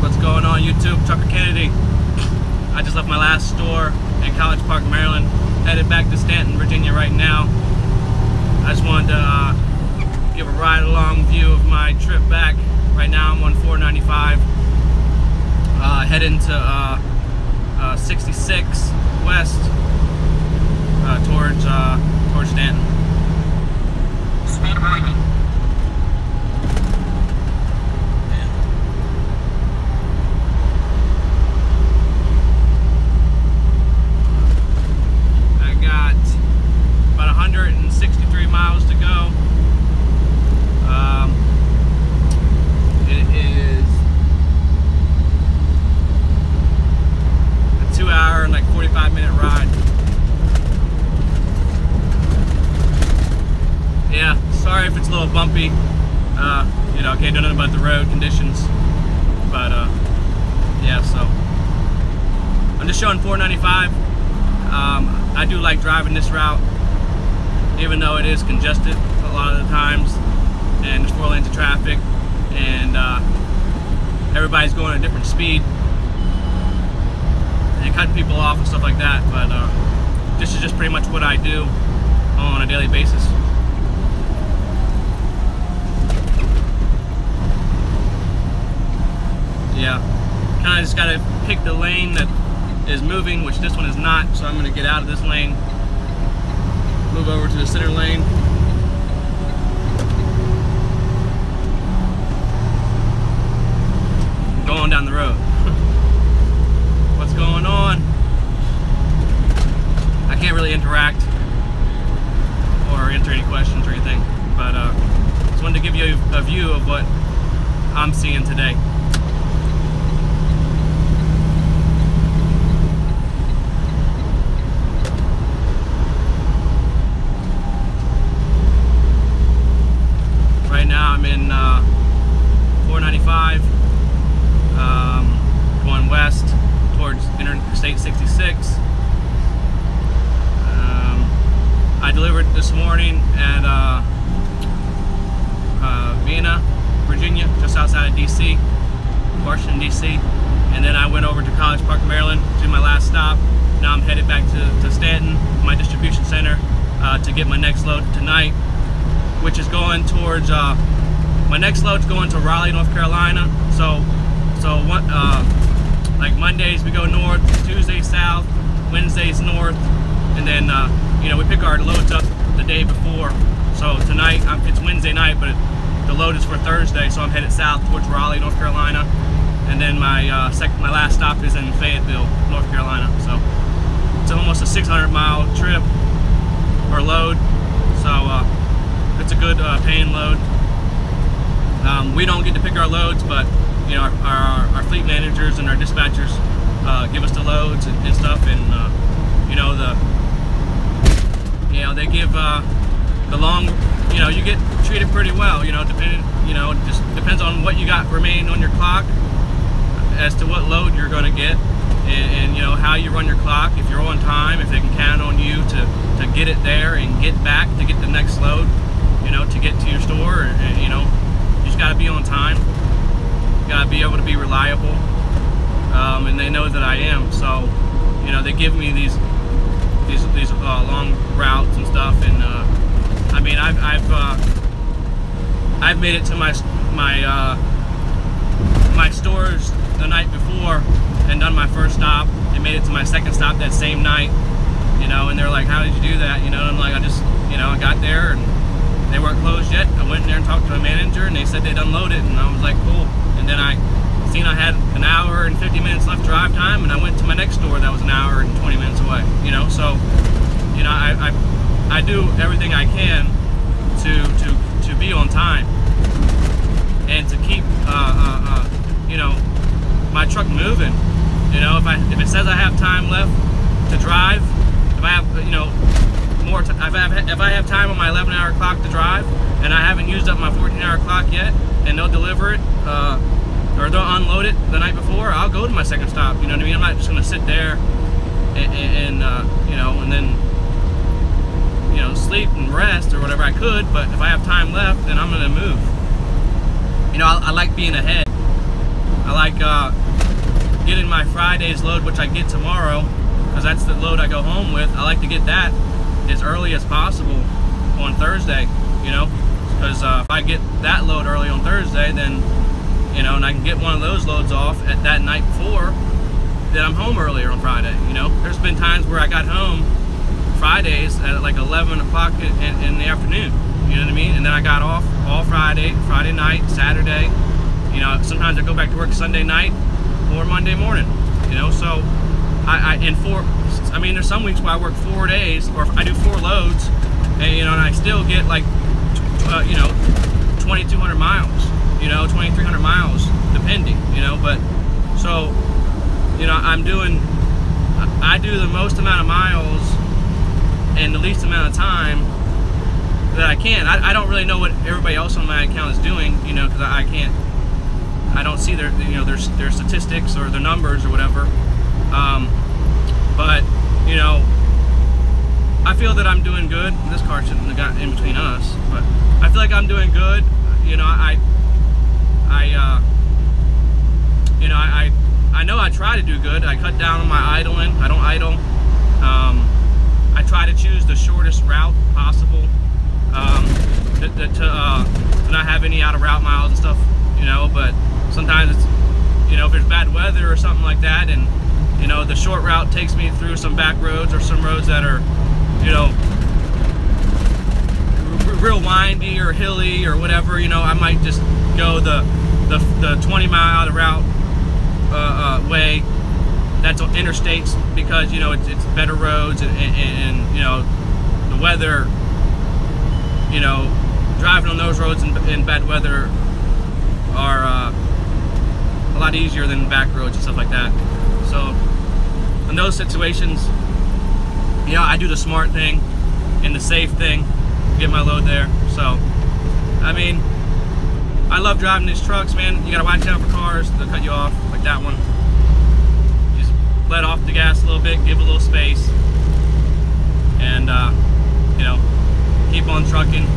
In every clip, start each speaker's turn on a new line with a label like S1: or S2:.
S1: What's going on YouTube? Trucker Kennedy. I just left my last store in College Park, Maryland. Headed back to Stanton, Virginia right now. I just wanted to give a ride-along view of my trip back. Right now I'm on 495, heading to 66 west towards Stanton.
S2: Speed warning.
S1: I got about 163 miles to go. It is a 2-hour and like 45-minute ride. Yeah, sorry if it's a little bumpy. You know, can't do nothing about the road conditions. But yeah, so I'm just showing 495. I do like driving this route, even though it is congested a lot of the times, and there's 4 lanes of traffic, and everybody's going at a different speed and cutting people off and stuff like that. But this is just pretty much what I do on a daily basis. Yeah, kind of just gotta pick the lane that is moving, which this one is not, so I'm gonna get out of this lane, move over to the center lane. Going down the road. What's going on? I can't really interact or answer any questions or anything, but just wanted to give you a view of what I'm seeing today. Right now I'm in 495, going west towards Interstate 66. I delivered this morning at Vienna, Virginia, just outside of DC, Washington DC, and then I went over to College Park, Maryland, to my last stop. Now I'm headed back to Stanton, my distribution center, to get my next load tonight, which is going towards, my next load's going to Raleigh, North Carolina. So what, like Mondays we go north, Tuesdays south, Wednesdays north, and then you know, we pick our loads up the day before. So tonight, it's Wednesday night, but the load is for Thursday, so I'm headed south towards Raleigh, North Carolina, and then my last stop is in Fayetteville, North Carolina. So it's almost a 600-mile trip or load. So it's a good paying load. We don't get to pick our loads, but you know, our fleet managers and our dispatchers give us the loads and stuff, and you know, they give the long, you know, you get treated pretty well, you know, depending, you know, it just depends on what you got remaining on your clock as to what load you're going to get, and you know, how you run your clock, if you're on time, if they can count on you to get it there and get back to get the next load, you know, to get to your store. And you know, you just got to be on time, you got to be able to be reliable, and they know that I am. So you know, they give me these long routes and stuff, and I mean, I've made it to my stores the night before and done my first stop, and made it to my second stop that same night, you know, and they're like, how did you do that? You know, and I'm like, I just, you know, I got there and they weren't closed yet. I went in there and talked to the manager, and they said they'd unload it, and I was like, cool. And then I seen I had an hour and 50 minutes left drive time, and I went to my next store that was an hour and 20 minutes away, you know. So you know, I do everything I can to be on time and to keep you know, my truck moving. You know, if it says I have time left to drive, if I have, you know, more if I have time on my 11-hour clock to drive and I haven't used up my 14-hour clock yet, and they'll deliver it or they'll unload it the night before, I'll go to my second stop. You know what I mean? I'm not just gonna sit there and you know, and then you know, sleep and rest or whatever I could, but if I have time left, then I'm gonna move. You know, I like being ahead. I like getting my Friday's load, which I get tomorrow, because that's the load I go home with. I like to get that as early as possible on Thursday, you know, because if I get that load early on Thursday, then, you know, and I can get one of those loads off at that night before, then I'm home earlier on Friday, you know. There's been times where I got home Fridays at like 11 o'clock in the afternoon, you know what I mean? And then I got off all Friday night, Saturday, you know, sometimes I go back to work Sunday night or Monday morning, you know. So I mean, there's some weeks where I work 4 days, or I do 4 loads, and, you know, and I still get like, you know, 2,200 miles, you know, 2,300 miles, depending, you know. But so, you know, I do the most amount of miles in the least amount of time that I can. I don't really know what everybody else on my account is doing, you know, because I don't see their, you know, their statistics or their numbers or whatever. But, you know, I feel that I'm doing good. This car shouldn't have got in between us, but I feel like I'm doing good. You know, I know I try to do good. I cut down on my idling. I don't idle. I try to choose the shortest route possible to not have any out of route miles and stuff, you know. But sometimes it's, you know, if there's bad weather or something like that, and, you know, the short route takes me through some back roads or some roads that are, you know, real windy or hilly or whatever, you know, I might just go the 20 mile out of route way that's on interstates, because, you know, it's better roads, and you know, the weather, you know, driving on those roads in bad weather are a lot easier than back roads and stuff like that. So in those situations, you know, I do the smart thing and the safe thing, get my load there. So, I mean, I love driving these trucks, man. You gotta watch out for cars, they'll cut you off, like that one. Just let off the gas a little bit, give a little space, and you know, keep on trucking.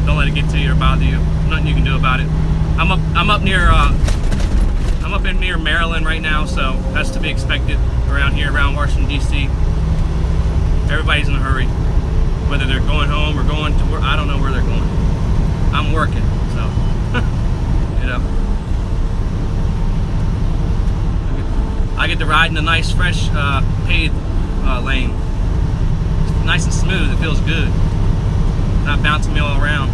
S1: Don't let it get to you or bother you. Nothing you can do about it. I'm up in near Maryland right now, so that's to be expected around here, around Washington, D.C. Everybody's in a hurry, whether they're going home or going to work. I don't know where they're going. I'm working, so you know. I get to ride in a nice, fresh, paved lane. It's nice and smooth. It feels good. Not bouncing me all around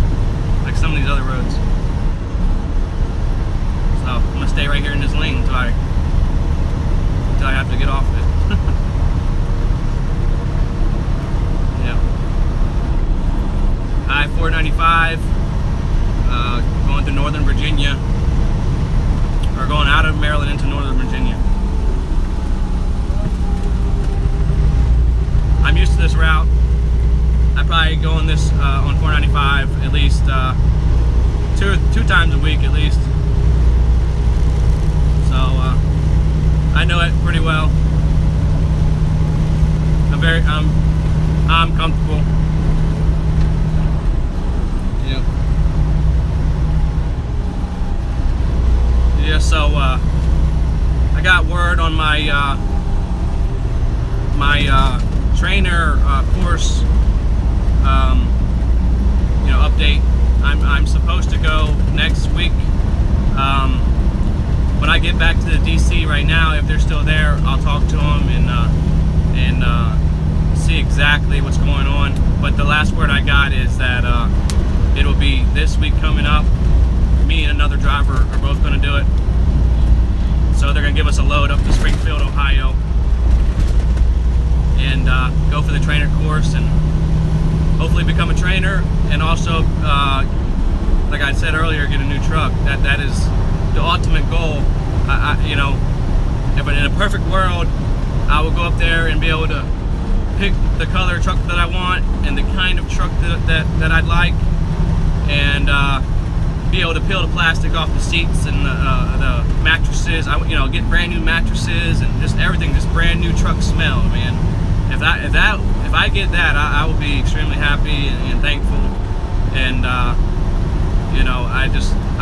S1: like some of these other roads. So I'm gonna stay right here in this lane until I have to get off it. Yeah. I-495, going to Northern Virginia, or going out of Maryland into Northern Virginia. I'm used to this route. I probably go on this on 495 at least two times a week at least. So I know it pretty well. I'm comfortable. Yeah. Yeah. So I got word on my trainer course, you know, update. I'm supposed to go next week. When I get back to the DC right now, if they're still there, I'll talk to them and see exactly what's going on. But the last word I got is that it'll be this week coming up. Me and another driver are both going to do it. So they're going to give us a load up to Springfield, Ohio, and go for the trainer course and hopefully become a trainer, and also, like I said earlier, get a new truck. That is the ultimate goal. You know, if in a perfect world, I will go up there and be able to pick the color truck that I want and the kind of truck that I'd like, and be able to peel the plastic off the seats and the mattresses. You know, get brand new mattresses and just everything, just brand new truck smell, man. if I get that, I will be extremely happy and thankful. And you know, I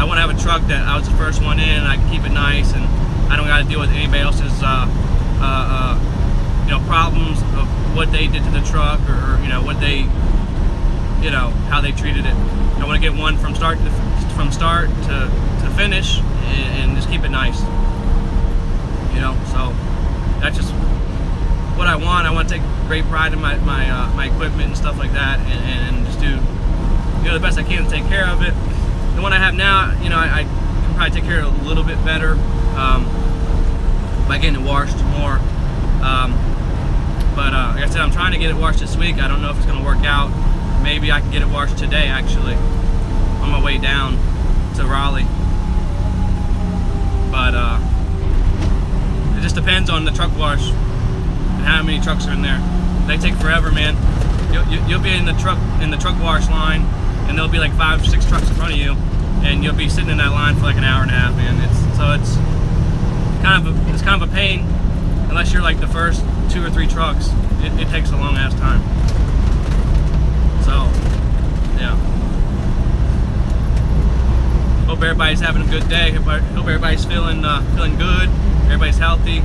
S1: want to have a truck that I was the first one in, and I can keep it nice, and I don't got to deal with anybody else's you know, problems of what they did to the truck, or you know, what they, you know, how they treated it. I want to get one from start to finish, and just keep it nice. You know, so that's just what I want. I want to take great pride in my equipment and stuff like that, and just do, you know, the best I can to take care of it. The one I have now, you know, I can probably take care of it a little bit better by getting it washed more. But like I said, I'm trying to get it washed this week. I don't know if it's going to work out. Maybe I can get it washed today, actually, on my way down to Raleigh. But it just depends on the truck wash and how many trucks are in there. They take forever, man. You'll be in the truck wash line, and there'll be like 5 or 6 trucks in front of you, and you'll be sitting in that line for like an hour and a half, man. It's kind of a pain. Unless you're like the first 2 or 3 trucks, it takes a long ass time. So, yeah. Hope everybody's having a good day. Hope everybody's feeling good. Everybody's healthy.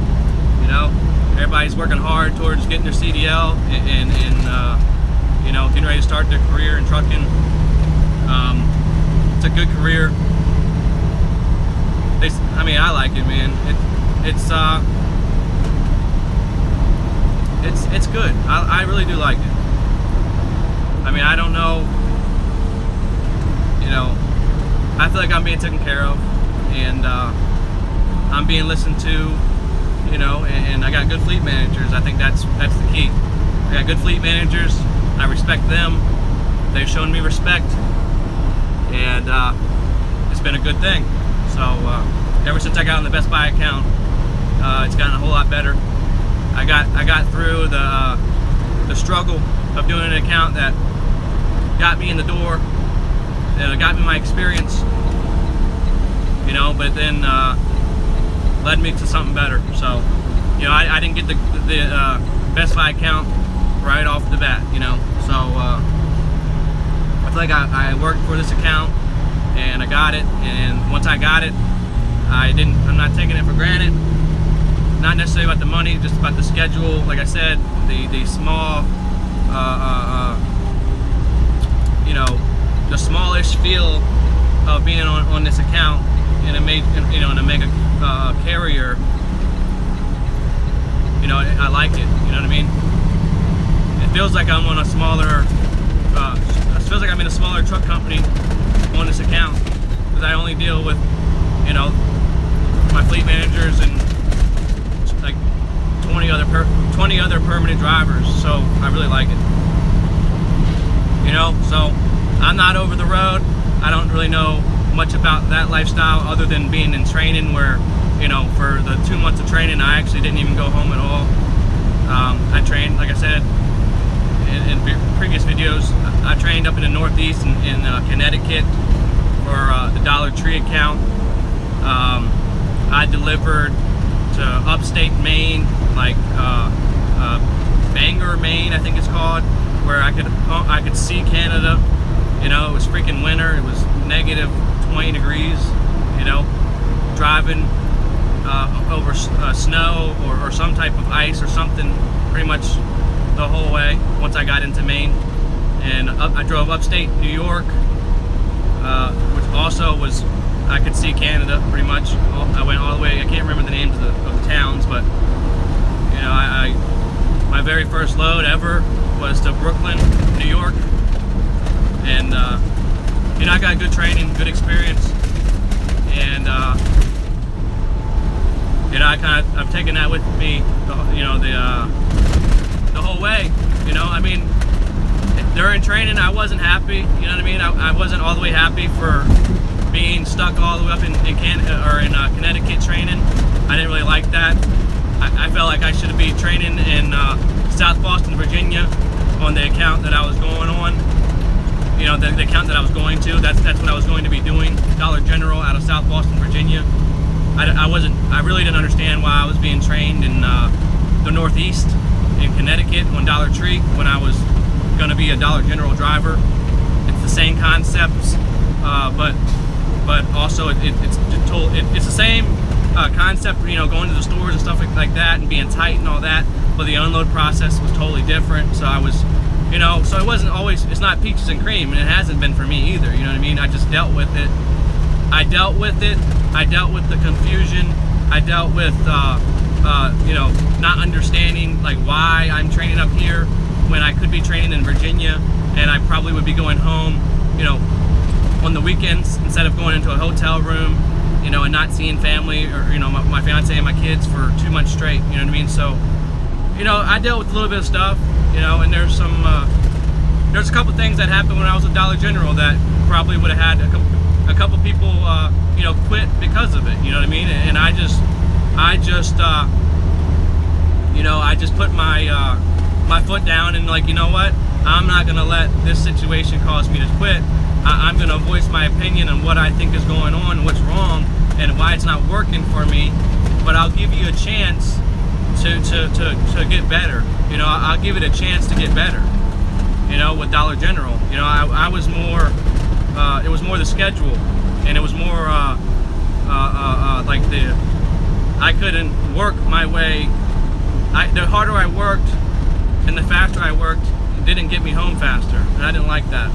S1: You know, everybody's working hard towards getting their CDL and you know, getting ready to start their career in trucking. It's a good career. I mean, I like it, man. It's good. I really do like it. I mean, I don't know, you know, I feel like I'm being taken care of, and I'm being listened to, you know, and I got good fleet managers. I think that's the key. I got good fleet managers. I respect them. They've shown me respect, and it's been a good thing. So ever since I got on the Best Buy account, it's gotten a whole lot better. I got through the struggle of doing an account that got me in the door, that got me my experience, you know, but then led me to something better. So, you know, I didn't get the Best Buy account right off the bat, you know. So I feel like I worked for this account, and I got it, and once I got it, I'm not taking it for granted. Not necessarily about the money, just about the schedule. Like I said, the small, you know, the smallish feel of being on this account in a mega carrier. You know, I like it. You know what I mean? It feels like I'm on a smaller. It feels like I'm in a smaller truck company on this account, because I only deal with, you know, my fleet managers and like 20 other permanent drivers. So I really like it. You know, so I'm not over the road. I don't really know much about that lifestyle other than being in training, where, you know, for the 2 months of training, I actually didn't even go home at all. I trained, like I said in previous videos, I trained up in the Northeast in Connecticut for the Dollar Tree account. I delivered to upstate Maine, like Bangor, Maine, I think it's called, where I could see Canada. You know, it was freaking winter. It was negative 20 degrees. You know, driving over snow or some type of ice or something, pretty much the whole way. Once I got into Maine, and I drove upstate New York, which also was, I could see Canada pretty much. I went all the way. I can't remember the names of the towns, but you know, my very first load ever was to Brooklyn, New York, and you know, I got good training, good experience, and you know, I've taken that with me, you know, the whole way. You know, I mean, during training, I wasn't happy. You know what I mean? I wasn't all the way happy for being stuck all the way up in Canada or in Connecticut training. I didn't really like that. I felt like I should be training in South Boston, Virginia, on the account that I was going on. You know, the account that I was going to. That's what I was going to be doing. Dollar General out of South Boston, Virginia. I really didn't understand why I was being trained in the Northeast. in Connecticut on Dollar Tree when I was going to be a Dollar General driver. It's the same concepts, but also it's the same concept, you know, going to the stores and stuff like that and being tight and all that, but the unload process was totally different. So I was, you know, so it wasn't always, it's not peaches and cream, and it hasn't been for me either, you know what I mean? I just dealt with it. I dealt with the confusion. I dealt with, you know, not understanding like why I'm training up here when I could be training in Virginia, and I probably would be going home, you know, on the weekends instead of going into a hotel room, you know, and not seeing family or, you know, my fiance and my kids for 2 months straight, you know what I mean? So, you know, I dealt with a little bit of stuff, you know, and there's a couple things that happened when I was at Dollar General that probably would have had a couple people, you know, quit because of it, you know what I mean? And I just you know, I just put my my foot down and like, you know what? I'm not gonna let this situation cause me to quit. I'm gonna voice my opinion on what I think is going on, what's wrong, and why it's not working for me. But I'll give you a chance to get better. You know, I'll give it a chance to get better. You know, with Dollar General, you know, I was more, it was more the schedule, and it was more like I couldn't work my way. The harder I worked and the faster I worked, it didn't get me home faster, and I didn't like that.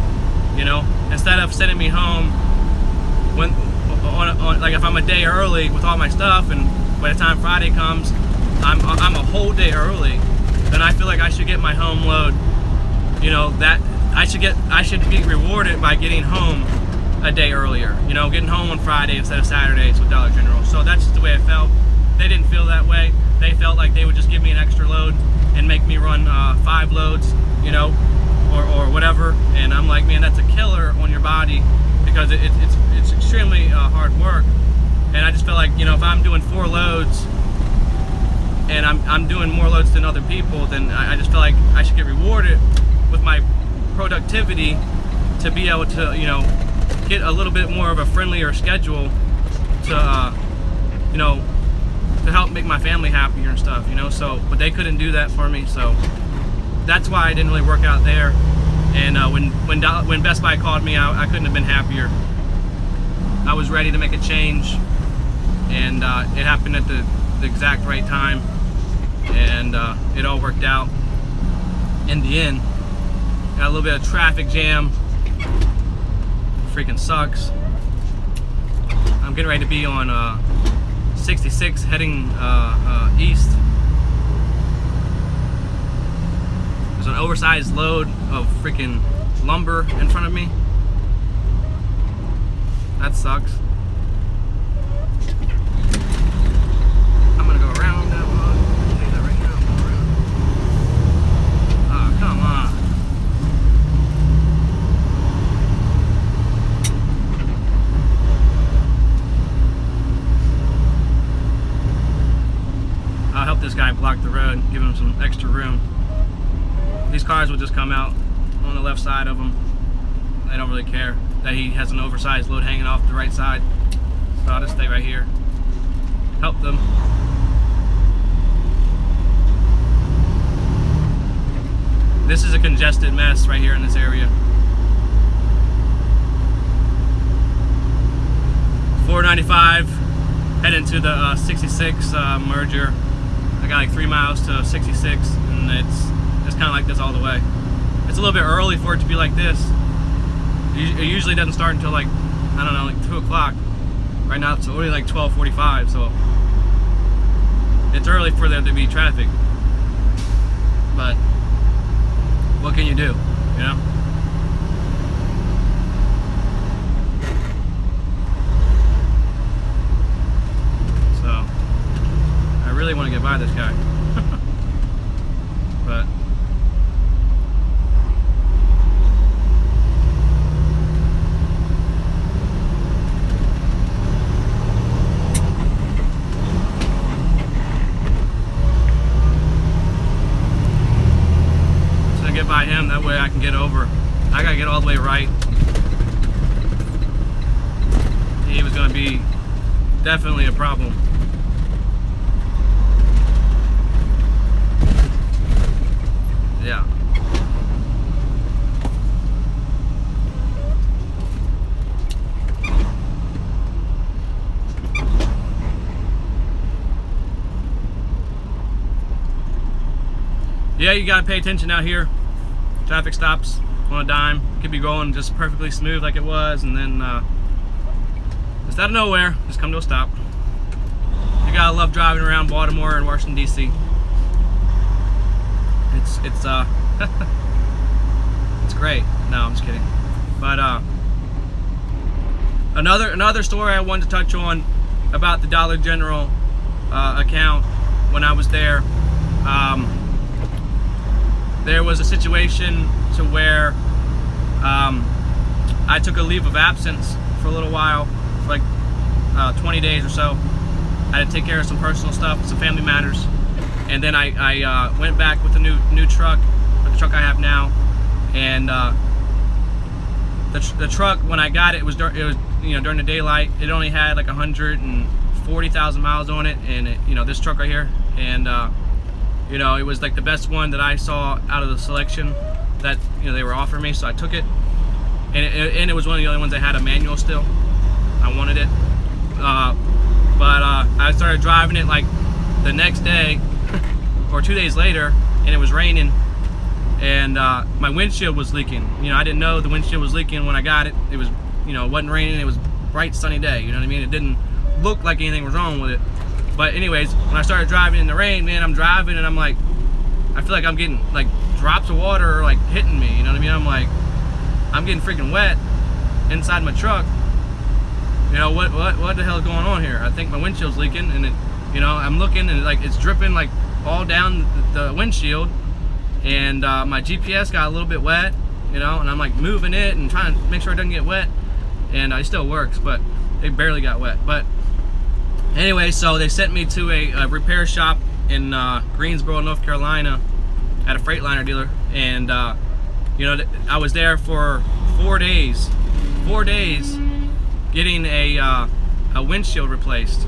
S1: You know, instead of sending me home when like if I'm a day early with all my stuff, and by the time Friday comes, I'm a whole day early, then I feel like I should get my home load. You know, that I should be rewarded by getting home a day earlier. You know, getting home on Friday instead of Saturdays with Dollar General. So that's just the way I felt. They didn't feel that way. They felt like they would just give me an extra load and make me run 5 loads, you know, or whatever. And I'm like, man, that's a killer on your body, because it's extremely hard work. And I just felt like, you know, if I'm doing 4 loads and I'm doing more loads than other people, then I just feel like I should get rewarded with my productivity to be able to, you know, get a little bit more of a friendlier schedule to, you know, to help make my family happier and stuff, you know. So, but they couldn't do that for me, so that's why I didn't really work out there. And when Best Buy called me, I couldn't have been happier. I was ready to make a change, and it happened at the exact right time, and it all worked out in the end. Got a little bit of traffic jam. Freaking sucks. I'm getting ready to be on 66 heading east. There's an oversized load of freaking lumber in front of me. That sucks. I'm gonna go around that one. I'll tell you that right now. Go around. Oh, come on. I'll help this guy block the road, give him some extra room. These cars will just come out on the left side of him. They don't really care that he has an oversized load hanging off the right side. So I'll just stay right here, help them. This is a congested mess right here in this area. 495, heading to the 66 merger. I got like 3 miles to 66, and it's kind of like this all the way. It's a little bit early for it to be like this. It usually doesn't start until like, I don't know, like 2 o'clock. Right now it's only like 12:45, so it's early for there to be traffic. But what can you do, you know? So I really want to get by this guy. But get by him, that way I can get over. I gotta get all the way right. He was gonna be definitely a problem. Yeah. Yeah, you gotta pay attention out here. Traffic stops on a dime. Could be going just perfectly smooth like it was, and then just out of nowhere, just come to a stop. You gotta love driving around Baltimore and Washington D.C. It's it's great. No, I'm just kidding. But another story I wanted to touch on about the Dollar General account when I was there. There was a situation to where I took a leave of absence for a little while, for like 20 days or so. I had to take care of some personal stuff, some family matters, and then I went back with a new truck, with the truck I have now. And the truck, when I got it, it was you know, during the daylight. It only had like 140,000 miles on it, and it, you know, this truck right here, and you know, it was like the best one that I saw out of the selection that, you know, they were offering me, so I took it. And it was one of the only ones that had a manual still. I wanted it. But I started driving it like the next day or 2 days later, and it was raining, and my windshield was leaking. You know, I didn't know the windshield was leaking when I got it. It was, you know, it wasn't raining. It was bright sunny day. You know what I mean? It didn't look like anything was wrong with it. But anyways, when I started driving in the rain, man, I'm driving and I'm like, I feel like I'm getting like drops of water like hitting me, you know what I mean? I'm like, I'm getting freaking wet inside my truck. You know, what the hell is going on here? I think my windshield's leaking, and it, you know, I'm looking and like it's dripping like all down the windshield, and my GPS got a little bit wet, you know, and I'm like moving it and trying to make sure it doesn't get wet, and it still works, but it barely got wet. But anyway, so they sent me to a repair shop in Greensboro, North Carolina, at a Freightliner dealer, and you know, I was there for 4 days. 4 days getting a windshield replaced,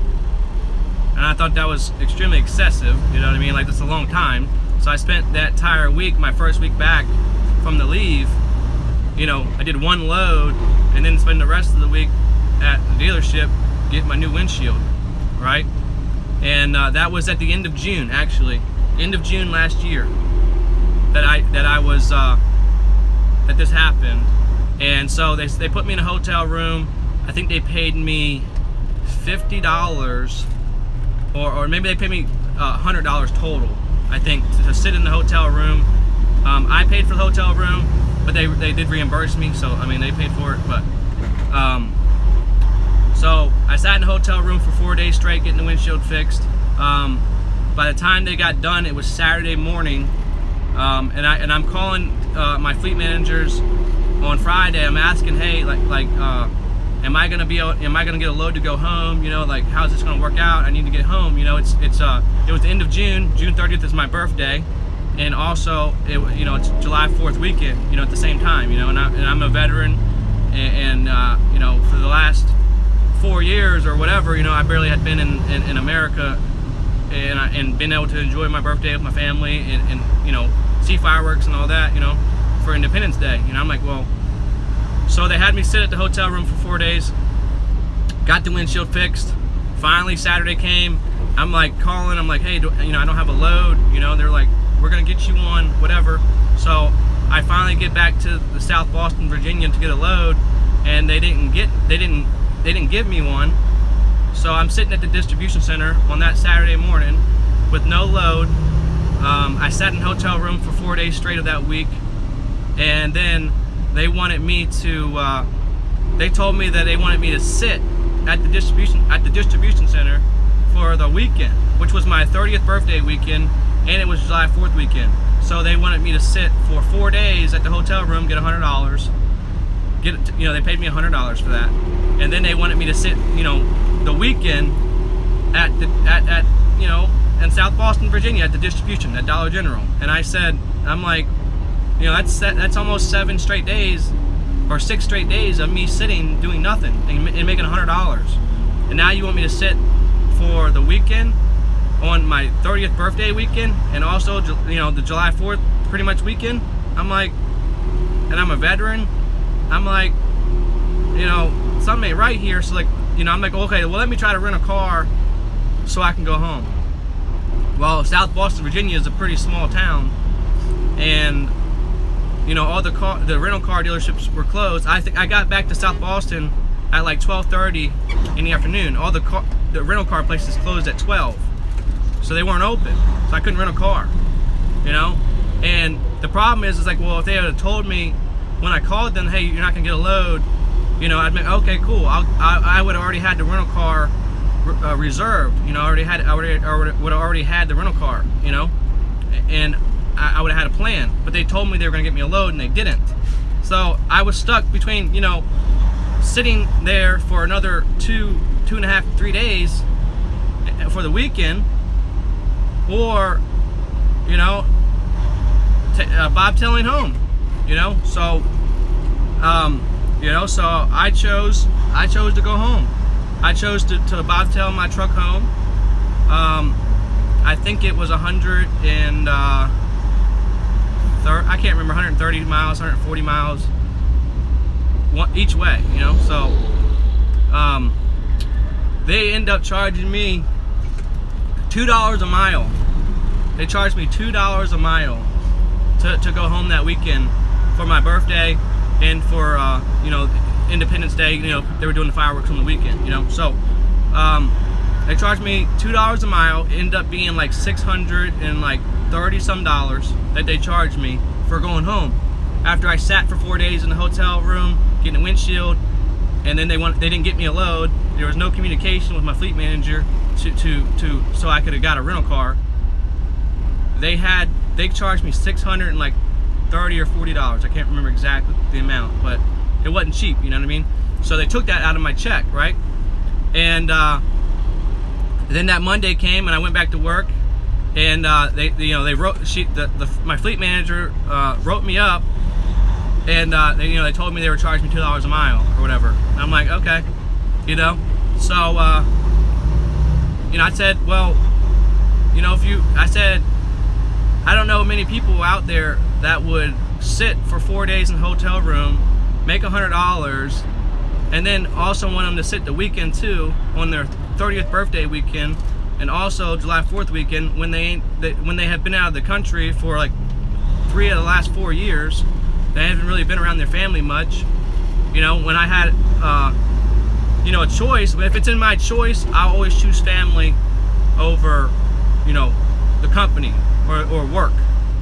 S1: and I thought that was extremely excessive. You know what I mean? Like, that's a long time. So I spent that entire week, my first week back from the leave, you know, I did one load, and then spend the rest of the week at the dealership getting my new windshield. Right? And that was at the end of June, actually, end of June last year, that this happened. And so they put me in a hotel room. I think they paid me $50, or maybe they paid me $100 total, I think, to sit in the hotel room. I paid for the hotel room, but they did reimburse me, so I mean, they paid for it. But so I sat in the hotel room for 4 days straight getting the windshield fixed. By the time they got done, it was Saturday morning, and I'm calling my fleet managers on Friday. I'm asking, hey, am I gonna get a load to go home? You know, like, how's this gonna work out? I need to get home. You know, it was the end of June. June 30th is my birthday, and also you know, it's July 4th weekend. You know, at the same time. You know, and I'm a veteran, and you know, for the last 4 years or whatever, you know, I barely had been in America, and been able to enjoy my birthday with my family, and you know, see fireworks and all that, you know, for Independence Day. You know, I'm like, well, so they had me sit at the hotel room for 4 days, got the windshield fixed. Finally, Saturday came. I'm like calling, I'm like, hey, you know, I don't have a load. You know, they're like, we're gonna get you one, whatever. So I finally get back to the South Boston, Virginia, to get a load, and they didn't give me one. So I'm sitting at the distribution center on that Saturday morning with no load. I sat in a hotel room for 4 days straight of that week, and then they wanted me to. They told me that they wanted me to sit at the distribution center for the weekend, which was my 30th birthday weekend, and it was July 4th weekend. So they wanted me to sit for 4 days at the hotel room, get $100. You know, they paid me $100 for that, and then they wanted me to sit, you know, the weekend at you know, in South Boston, Virginia, at the distribution at Dollar General. And I said, I'm like, you know, that's almost 7 straight days, or 6 straight days of me sitting doing nothing and making $100. And now you want me to sit for the weekend on my 30th birthday weekend, and also, you know, the July 4th pretty much weekend. I'm like, and I'm a veteran. I'm like, you know, something ain't right here. So like, you know, I'm like, okay, well, let me try to rent a car so I can go home. Well, South Boston, Virginia is a pretty small town, and you know, all the rental car dealerships were closed. I think I got back to South Boston at like 12:30 in the afternoon. All the rental car places closed at 12, so they weren't open. So I couldn't rent a car, you know. And the problem is like, well, if they had told me when I called them, hey, you're not gonna get a load, you know, I'd been okay, cool. I would have already had the rental car reserved, you know. I would have already had the rental car, you know, and I would have had a plan. But they told me they were gonna get me a load, and they didn't. So I was stuck between, you know, sitting there for another 2.5, 3 days for the weekend, or, you know, bobtailing home, you know. So you know, so I chose to go home. I chose to bobtail my truck home. I think it was 130 miles, 140 miles each way, you know. So they end up charging me $2 a mile. They charged me $2 a mile to go home that weekend for my birthday and for you know, Independence Day. You know, they were doing the fireworks on the weekend, you know. So they charged me $2 a mile. It ended up being like $630 some that they charged me for going home, after I sat for 4 days in the hotel room getting a windshield, and then they didn't get me a load. There was no communication with my fleet manager so I could have got a rental car. They charged me $630 or $40. I can't remember exactly the amount, but it wasn't cheap, you know what I mean? So they took that out of my check, right? And then that Monday came, and I went back to work, and they wrote my fleet manager wrote me up, and they told me they were charging me $2 a mile or whatever. And I'm like, okay, you know. So you know, I said, well, you know, I don't know many people out there that would sit for 4 days in a hotel room, make $100, and then also want them to sit the weekend too, on their 30th birthday weekend, and also July 4th weekend, when they have been out of the country for like 3 of the last 4 years. They haven't really been around their family much. You know, when I had you know, a choice, if it's in my choice, I always choose family over, you know, the company or work.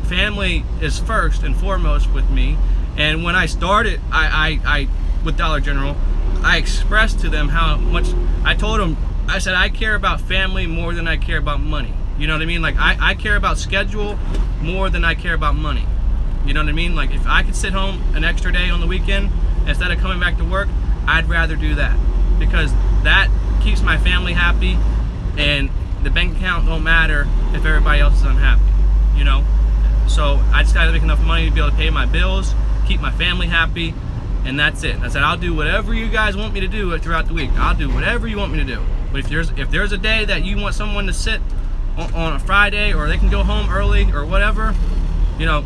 S1: Family is first and foremost with me. And when I started I with Dollar General, I expressed to them how much, I told them, I said, I care about family more than I care about money. You know what I mean? Like, I care about schedule more than I care about money. You know what I mean? Like, if I could sit home an extra day on the weekend instead of coming back to work, I'd rather do that, because that keeps my family happy, and the bank account don't matter if everybody else is unhappy, you know? So I just gotta make enough money to be able to pay my bills, keep my family happy, and that's it. I said, I'll do whatever you guys want me to do throughout the week. I'll do whatever you want me to do. But if there's a day that you want someone to sit on a Friday, or they can go home early or whatever, you know,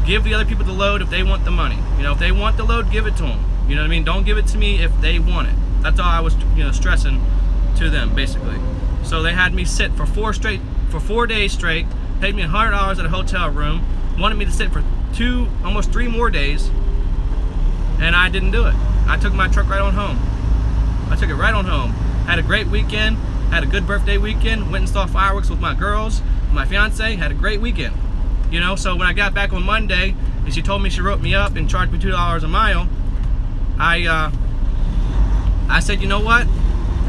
S1: give the other people the load if they want the money. You know, if they want the load, give it to them. You know what I mean? Don't give it to me if they want it. That's all I was, you know, stressing to them, basically. So they had me sit for 4 days straight, paid me $100 at a hotel room, wanted me to sit for almost 3 more days, and I didn't do it. I took my truck right on home. I took it right on home. Had a great weekend, had a good birthday weekend, went and saw fireworks with my girls, my fiance, had a great weekend. You know, so when I got back on Monday, and she told me, she wrote me up and charged me $2 a mile, I said, you know what?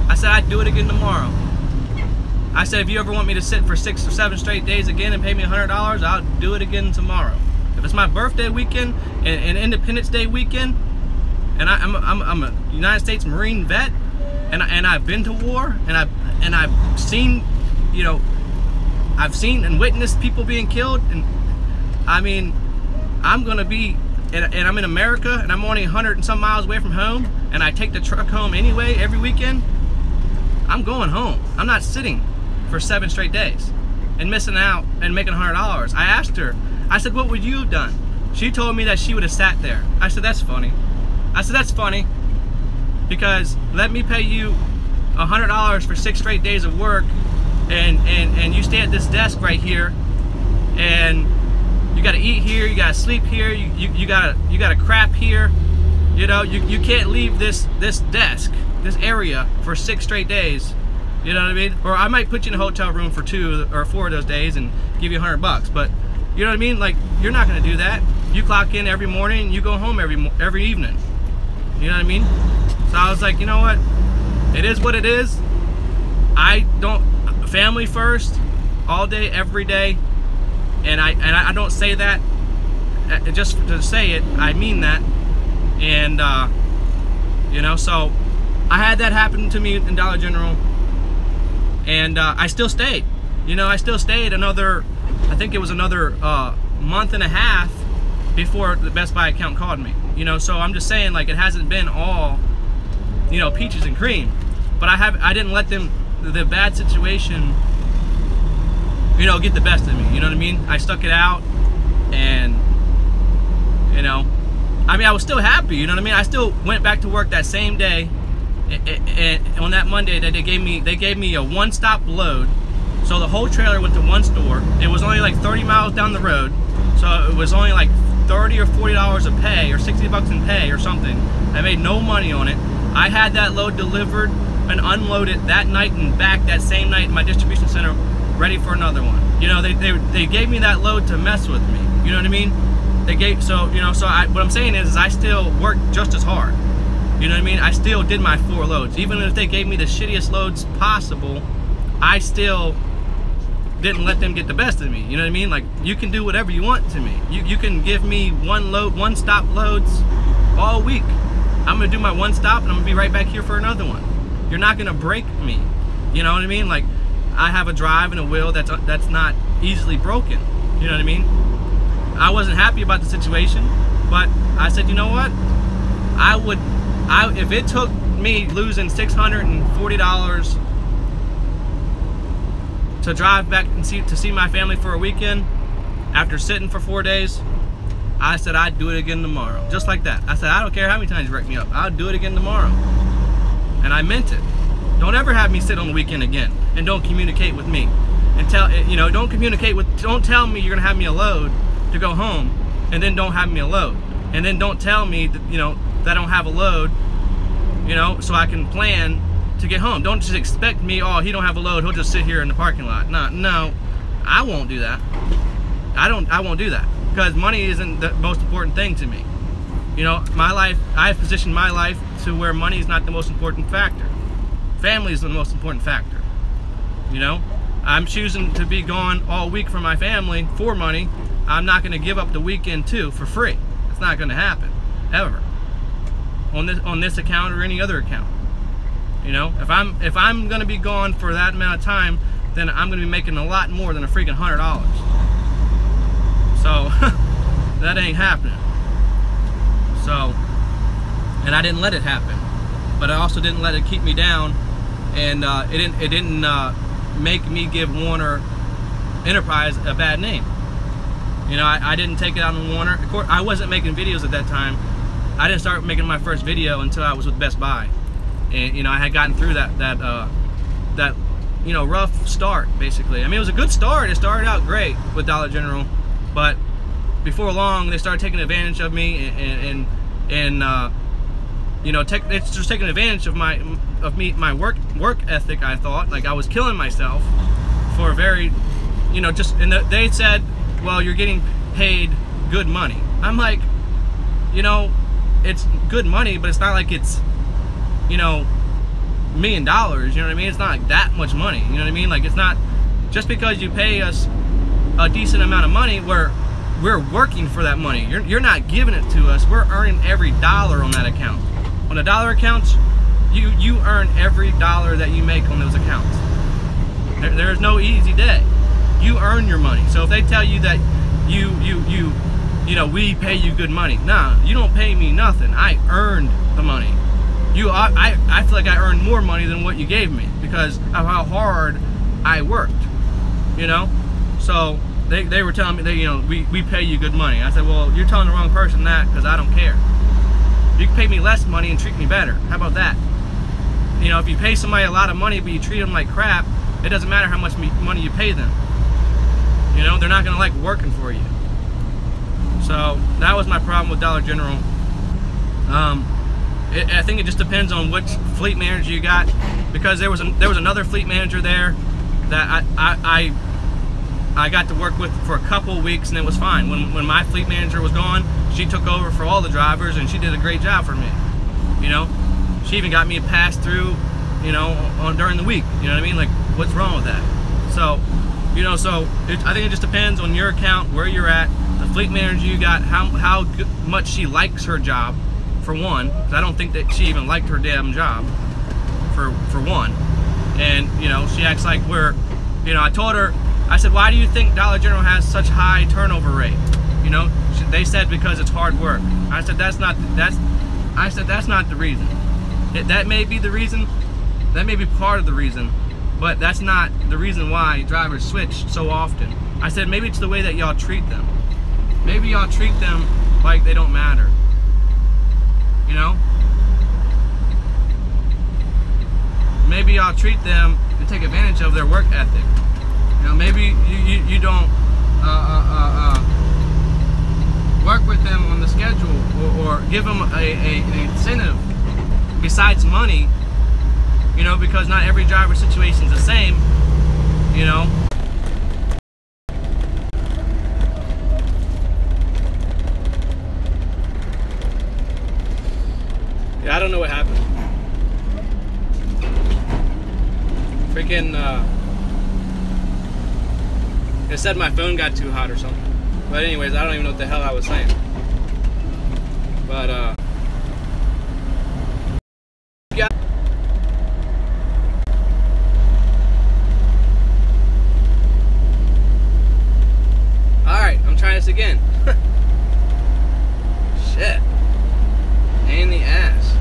S1: I said, I'd do it again tomorrow. I said, if you ever want me to sit for 6 or 7 straight days again and pay me $100, I'll do it again tomorrow. If it's my birthday weekend and Independence Day weekend, and I'm a United States Marine vet, and I've been to war, and I've seen, you know, I've seen and witnessed people being killed, and I mean, I'm gonna be, and I'm in America, and I'm only 100 and some miles away from home, and I take the truck home anyway every weekend. I'm going home. I'm not sitting for 7 straight days and missing out and making $100. I asked her, I said, what would you have done? She told me that she would have sat there. I said, that's funny. I said, that's funny, because let me pay you $100 for 6 straight days of work, and you stay at this desk right here, and you gotta eat here, you gotta sleep here, you gotta crap here. You know, you can't leave this desk, this area, for 6 straight days. You know what I mean? Or I might put you in a hotel room for 2 or 4 of those days and give you $100, but you know what I mean? Like, you're not gonna do that. You clock in every morning, you go home every evening. You know what I mean? So I was like, you know what? It is what it is. Family first, all day, every day. And I don't say that just to say it. I mean that. And you know, so I had that happen to me in Dollar General, and I still stayed. You know, I still stayed another, I think it was another month and a half before the Best Buy account called me. You know, so I'm just saying, like, it hasn't been all, you know, peaches and cream, but I didn't let the bad situation, you know, get the best of me. You know what I mean? I stuck it out, and you know, I mean, I was still happy. You know what I mean? I still went back to work that same day, and on that Monday that they gave me a one-stop load. So the whole trailer went to one store. It was only like 30 miles down the road, so it was only like $30 or $40 of pay, or 60 bucks in pay or something. I made no money on it. I had that load delivered and unloaded that night and back that same night in my distribution center, ready for another one. You know, they gave me that load to mess with me. You know what I mean? What I'm saying is I still worked just as hard. You know what I mean? I still did my 4 loads. Even if they gave me the shittiest loads possible, I still didn't let them get the best of me. You know what I mean? Like, you can do whatever you want to me. You can give me one-stop loads all week. I'm gonna do my one stop and I'm gonna be right back here for another one. You're not gonna break me. You know what I mean? Like, I have a drive and a will that's not easily broken. You know what I mean? I wasn't happy about the situation, but I said, you know what? If it took me losing $640 to drive back and see my family for a weekend after sitting for 4 days, I said I'd do it again tomorrow. Just like that. I said, I don't care how many times you wreck me up. I'll do it again tomorrow. And I meant it. Don't ever have me sit on the weekend again, and don't communicate with me. And don't tell me you're gonna have me a load to go home, and then don't have me a load. And then don't tell me that, you know, that I don't have a load, you know, so I can plan to get home. Don't just expect me, oh, he don't have a load, he'll just sit here in the parking lot. No, I won't do that. I won't do that, because money isn't the most important thing to me. You know, my life, I've positioned my life to where money is not the most important factor. Family is the most important factor. You know, I'm choosing to be gone all week from my family for money. I'm not going to give up the weekend too for free. It's not going to happen, ever. On this account or any other account. You know, if I'm going to be gone for that amount of time, then I'm going to be making a lot more than a freaking $100. So that ain't happening. So, and I didn't let it happen, but I also didn't let it keep me down, and it didn't make me give Warner Enterprise a bad name. You know, I didn't take it out on Warner. Of course, I wasn't making videos at that time. I didn't start making my first video until I was with Best Buy, and you know, I had gotten through that you know, rough start, basically. I mean, it was a good start. It started out great with Dollar General, but before long they started taking advantage of me, and you know, it's just taking advantage of my work ethic. I thought, like, I was killing myself for very, you know, just, and they said, well, you're getting paid good money. I'm like, you know, it's good money, but it's not like it's, you know, $1 million, you know what I mean? It's not like that much money, you know what I mean? Like, it's not, just because you pay us a decent amount of money, we're working for that money. You're not giving it to us. We're earning every dollar on that account. On the dollar accounts, you earn every dollar that you make on those accounts. There's no easy day. You earn your money. So if they tell you that you know, we pay you good money, nah, you don't pay me nothing. I earned the money. I feel like I earned more money than what you gave me because of how hard I worked. You know, so they were telling me, we pay you good money. I said, well, you're telling the wrong person that, because I don't care. You can pay me less money and treat me better. How about that? If you pay somebody a lot of money but you treat them like crap, it doesn't matter how much money you pay them. They're not gonna like working for you. So that was my problem with Dollar General. I think it just depends on which fleet manager you got, because there was another fleet manager there that I got to work with for a couple weeks, and it was fine. When my fleet manager was gone, she took over for all the drivers, and she did a great job for me. She even got me a pass through, during the week. You know what I mean? Like, what's wrong with that? So, I think it just depends on your account, where you're at, the fleet manager you got, how much she likes her job, for one, because I don't think that she even liked her damn job, for one. And, she acts like I told her, I said, why do you think Dollar General has such high turnover rate? They said because it's hard work. I said, that's not the reason. That may be the reason, that may be part of the reason, but that's not the reason why drivers switch so often. I said, maybe it's the way that y'all treat them. Maybe y'all treat them like they don't matter. Maybe y'all treat them and take advantage of their work ethic. Maybe you don't work with them on the schedule, or give them an incentive besides money, because not every driver situation is the same, Yeah, I don't know what happened. Freaking, it said my phone got too hot or something. But anyways, I don't even know what the hell I was saying. But, yeah. Alright, I'm trying this again. Shit. Pain in the ass.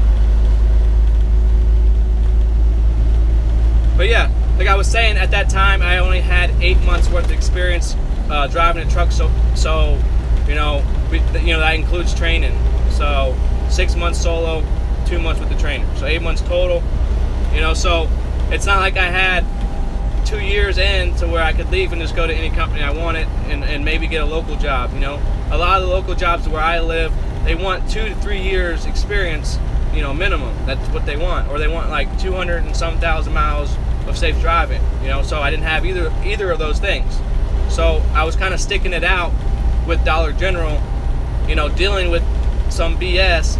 S1: But yeah, like I was saying, at that time I only had 8 months worth of experience driving a truck, so that includes training. So 6 months solo, 2 months with the trainer, so 8 months total. So it's not like I had 2 years in to where I could leave and just go to any company I wanted and maybe get a local job. A lot of the local jobs where I live, they want 2 to 3 years experience, minimum. That's what they want, or they want like 200 and some thousand miles of safe driving. So I didn't have either of those things. So I was kind of sticking it out with Dollar General, dealing with some BS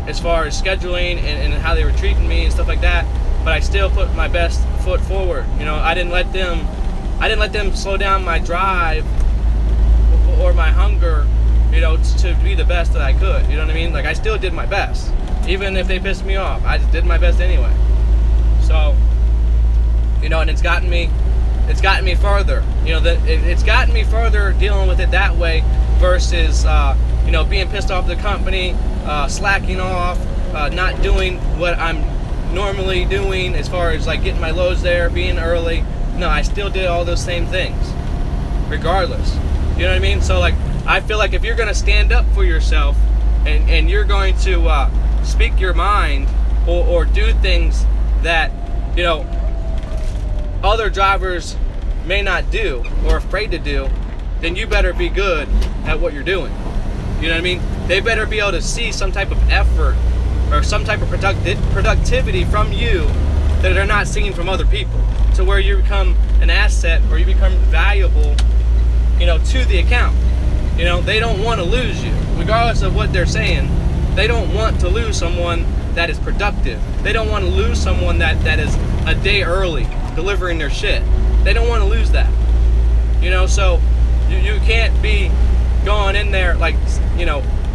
S1: as far as scheduling and how they were treating me and stuff like that. But I still put my best foot forward. I didn't let them slow down my drive or my hunger, to be the best that I could. You know what I mean? Like, I still did my best, even if they pissed me off. I just did my best anyway. So, and it's gotten me further. It's gotten me further dealing with it that way versus, being pissed off at the company, slacking off, not doing what I'm normally doing as far as like getting my loads there, being early. No, I still did all those same things, regardless. You know what I mean? So like, I feel like if you're gonna stand up for yourself and you're going to speak your mind or do things that other drivers may not do or afraid to do, then you better be good at what you're doing. You know what I mean? They better be able to see some type of effort or some type of productivity from you that they're not seeing from other people, to where you become an asset or you become valuable, to the account. They don't want to lose you, regardless of what they're saying. They don't want to lose someone that is productive. They don't want to lose someone that is a day early delivering their shit. They don't want to lose that. So you can't be going in there like,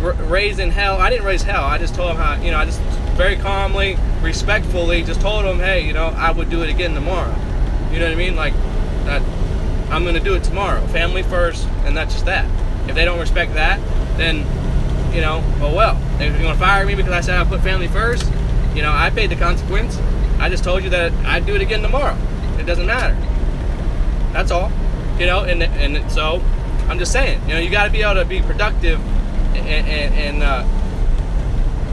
S1: raising hell. I didn't raise hell. I just told them how, I just very calmly, respectfully just told them, hey, I would do it again tomorrow. You know what I mean? Like, that I'm going to do it tomorrow. Family first, and that's just that. If they don't respect that, then, oh well. If you want to fire me because I said I put family first, I paid the consequence. I just told you that I'd do it again tomorrow. It doesn't matter. That's all. you know, and so I'm just saying, you know, you got to be able to be productive and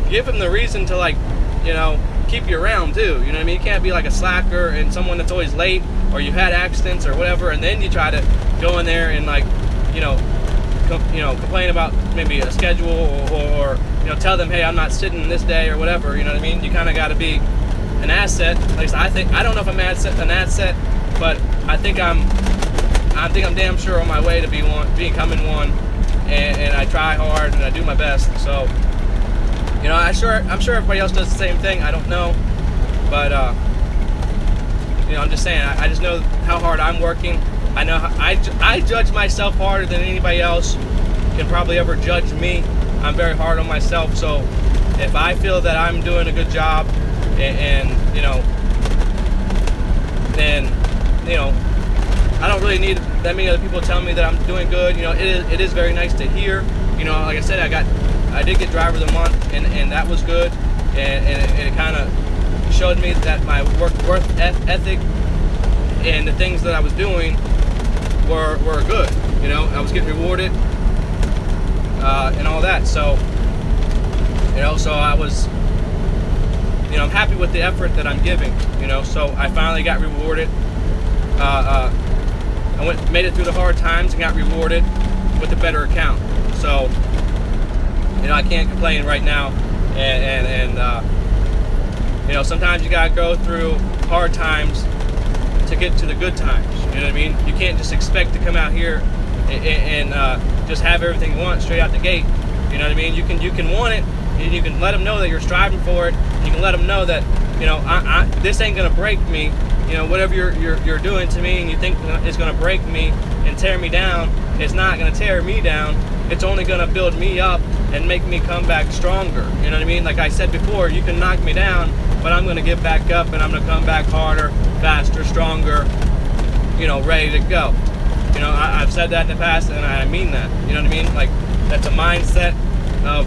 S1: give them the reason to, like, you know, keep you around too. You know what I mean? You can't be like a slacker and someone that's always late, or you've had accidents or whatever, and then you try to go in there and, like, you know, complain about maybe a schedule, or you know, tell them, hey, I'm not sitting this day or whatever. You know what I mean? You kind of got to be an asset. At least I think. I don't know if I'm an asset, but I think I'm damn sure on my way to becoming one, and I try hard and I do my best. So, you know, I'm sure everybody else does the same thing. I don't know, but you know, I'm just saying. I just know how hard I'm working. I know I judge myself harder than anybody else can probably ever judge me. I'm very hard on myself, so if I feel that I'm doing a good job, and you know, then, you know, I don't really need that many other people telling me that I'm doing good. You know, it is very nice to hear. You know, like I said, I did get Driver of the Month, and that was good, and it kind of showed me that my work ethic and the things that I was doing were good. You know, I was getting rewarded and all that. So, you know, so I was, you know, I'm happy with the effort that I'm giving. You know, so I finally got rewarded. I made it through the hard times and got rewarded with a better account. So, you know, I can't complain right now. And you know, sometimes you gotta go through hard times to get to the good times. You know what I mean? You can't just expect to come out here and just have everything you want straight out the gate. You know what I mean? You can want it, and you can let them know that you're striving for it. You can let them know that, you know, this ain't gonna break me. You know, whatever you're doing to me and you think it's gonna break me and tear me down, it's not gonna tear me down. It's only gonna build me up and make me come back stronger. You know what I mean? Like I said before, you can knock me down, but I'm gonna get back up, and I'm gonna come back harder, faster, stronger, you know, ready to go. You know, I've said that in the past, and I mean that. You know what I mean? Like, that's a mindset of